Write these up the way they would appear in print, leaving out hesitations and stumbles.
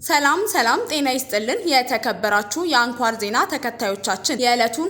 ሰላም ጤና ይስጥልን የተከበራችሁ የአንኳር ዜና ተከታዮቻችን የዕለቱን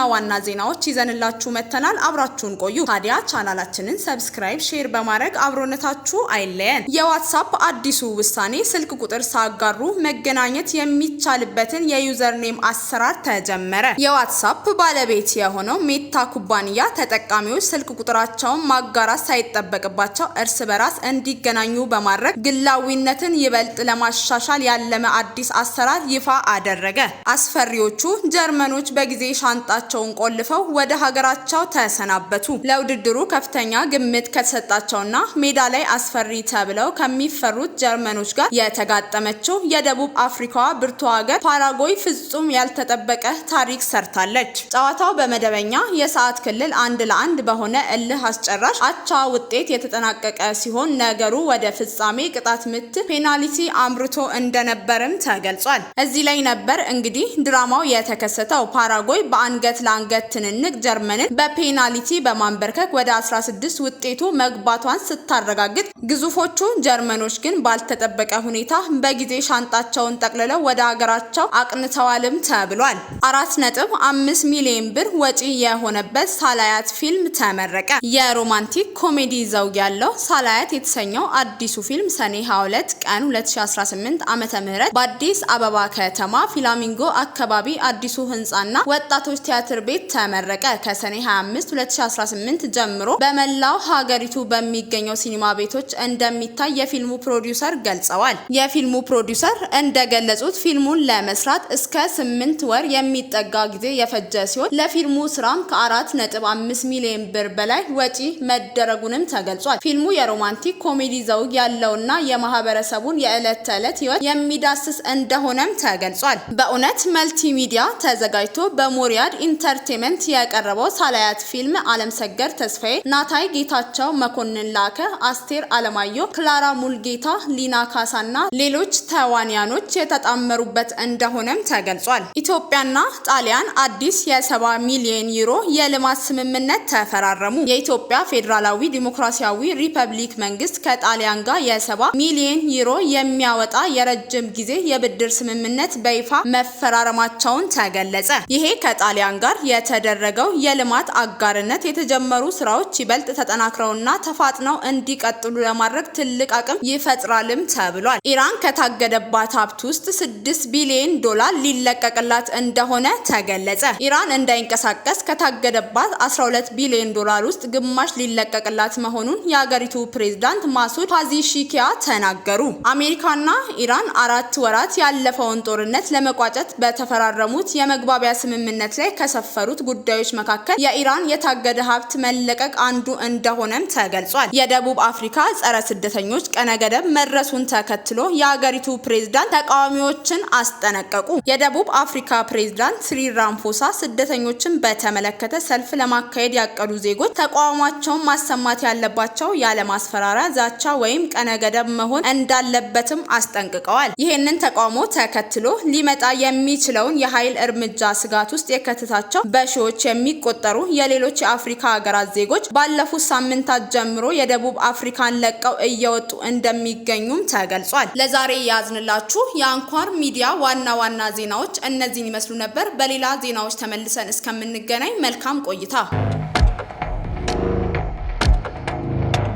ዋና ዜናዎች ይዘንላችሁ መተናል። አብራችሁን ቆዩ። ታዲያ ቻናላችንን ሰብስክራይብ፣ ሼር በማድረግ አብሮነታችሁ አይለየን። የዋትስአፕ አዲሱ ውሳኔ ስልክ ቁጥር ሳጋሩ መገናኘት የሚቻልበትን የዩዘር ኔም አሰራር ተጀመረ። የዋትስአፕ ባለቤት የሆነው ሜታ ኩባንያ ተጠቃሚዎች ስልክ ቁጥራቸውን ማጋራት ሳይጠበቅባቸው እርስ በራስ እንዲገናኙ በማድረግ ግላዊነትን ይበልጥ ለማሻሻል ያለመ አዲስ አሰራር ይፋ አደረገ። አስፈሪዎቹ ጀርመኖች በጊዜ ሻንጣቸውን ቆልፈው ወደ ሀገራቸው ተሰናበቱ። ለውድድሩ ከፍተኛ ግምት ከተሰጣቸውና ሜዳ ላይ አስፈሪ ተብለው ከሚፈሩት ጀርመኖች ጋር የተጋጠመችው የደቡብ አፍሪካዋ ብርቱ ሀገር ፓራጓይ ፍጹም ያልተጠበቀ ታሪክ ሰርታለች። ጨዋታው በመደበኛ የሰዓት ክልል 1-1 በሆነ እልህ አስጨራሽ አቻ ውጤት የተጠናቀቀ ሲሆን ነገሩ ወደ ፍጻሜ ቅጣት ምት ፔናልቲ አምርቶ እንደነበርም ተገልጿል። እዚህ ላይ ነበር እንግዲህ ድራማው የተከሰተው። ፓራጓይ በአንገት ለአንገት ትንንቅ ጀርመንን በፔናልቲ በማንበርከክ ወደ 16 ውጤቱ መግባቷን ስታረጋግጥ፣ ግዙፎቹ ጀርመኖች ግን ባልተጠበቀ ሁኔታ በጊዜ ሻንጣቸውን ጠቅልለው ወደ ሀገራቸው አቅንተዋልም ተብሏል። 4.5 ሚሊዮን ብር ወጪ የሆነበት ሳላያት ፊልም ተመረቀ። የሮማንቲክ ኮሜዲ ዘውግ ያለው ሳላያት የተሰኘው አዲሱ ፊልም ሰኔ 22 ቀን 2018 ዓመተ ምህረት በአዲስ አበባ ከተማ ፍላሚንጎ አካባቢ አዲሱ ህንጻና ወጣቶች ቲያትር ቤት ተመረቀ። ከሰኔ 25 2018 ጀምሮ በመላው ሀገሪቱ በሚገኘው ሲኒማ ቤቶች እንደሚታይ የፊልሙ ፕሮዲዩሰር ገልጸዋል። የፊልሙ ፕሮዲዩሰር እንደገለጹት ፊልሙን ለመስራት እስከ 8 ወር የሚጠጋ ጊዜ የፈጀ ሲሆን ለፊልሙ ስራም ከ4.5 ሚሊዮን ብር በላይ ወጪ መደረጉንም ተገልጿል። ፊልሙ የሮማንቲክ ኮሜዲ ዘውግ ያለውና የማህበረሰቡን የዕለት ተዕለት ህይወት የሚዳስስ እንደሆነም ተገልጿል። በእውነት መልቲሚዲያ ተዘጋጅቶ በሞሪያድ ኢንተርቴይንመንት የቀረበው ሳላያት ፊልም አለምሰገድ ተስፋዬ፣ ናታይ ጌታቸው፣ መኮንን ላከ፣ አስቴር አለማየሁ፣ ክላራ ሙልጌታ፣ ሊና ካሳና ሌሎች ተዋንያኖች የተጣመሩበት እንደሆነም ተገልጿል። ኢትዮጵያና ጣሊያን አዲስ የ70 ሚሊዮን ዩሮ የልማት ስምምነት ተፈራረሙ። የኢትዮጵያ ፌዴራላዊ ዲሞክራሲያዊ ሪፐብሊክ መንግስት ከጣሊያን ጋር የ70 ሚሊዮን ዩሮ የሚያወጣ የረጅም ጊዜ የብድር ስምምነት በይፋ መፈራረማቸውን ተገለጸ። ይሄ ከጣሊያን ጋር የተደረገው የልማት አጋርነት የተጀመሩ ስራዎች ይበልጥ ተጠናክረውና ተፋጥነው እንዲቀጥሉ ለማድረግ ትልቅ አቅም ይፈጥራልም ተብሏል። ኢራን ከታገደባት ሀብት ውስጥ 6 ቢሊዮን ዶላር ሊለቀቅላት እንደሆነ ተገለጸ። ኢራን እንዳይንቀሳቀስ ከታገደባት 12 ቢሊዮን ዶላር ውስጥ ግማሽ ሊለቀቅላት መሆኑን የሀገሪቱ ፕሬዝዳንት ማሱድ ፓዚሺኪያ ተናገሩ። አሜሪካና ኢራን 4 ወራት ያለፈውን ጦርነት ለመቋጨት በተፈራረሙት የመግባቢያ ስምምነት ላይ ከሰፈሩት ጉዳዮች መካከል የኢራን የታገደ ሀብት መለቀቅ አንዱ እንደሆነም ተገልጿል። የደቡብ አፍሪካ ጸረ ስደተኞች ቀነ ገደብ መድረሱን ተከትሎ የሀገሪቱ ፕሬዝዳንት ተቃዋሚዎችን አስጠነቀቁ። የደቡብ አፍሪካ ፕሬዝዳንት ሲሪል ራማፎሳ ስደተኞችን በተመለከተ ሰልፍ ለማካሄድ ያቀዱ ዜጎች ተቃውሟቸውን ማሰማት ያለባቸው ያለ ማስፈራሪያ፣ ዛቻ ወይም ቀነ ገደብ መሆን እንዳለበትም አስጠንቅቀዋል። ይህንን ተቃውሞ ተከትሎ ሊመጣ የሚችለውን የኃይል እርምጃ ስጋት ውስጥ የከተታቸው በሺዎች የሚቆጠሩ የሌሎች የአፍሪካ ሀገራት ዜጎች ባለፉት ሳምንታት ጀምሮ የደቡብ አፍሪካን ለቀው እየወጡ እንደሚገኙም ተገልጿል። ለዛሬ ያዝንላችሁ የአንኳር ሚዲያ ዋና ዜናዎች እነዚህን ይመስሉ ነበር። በሌላ ዜናዎች ተመልሰን እስከምንገናኝ መልካም ቆይታ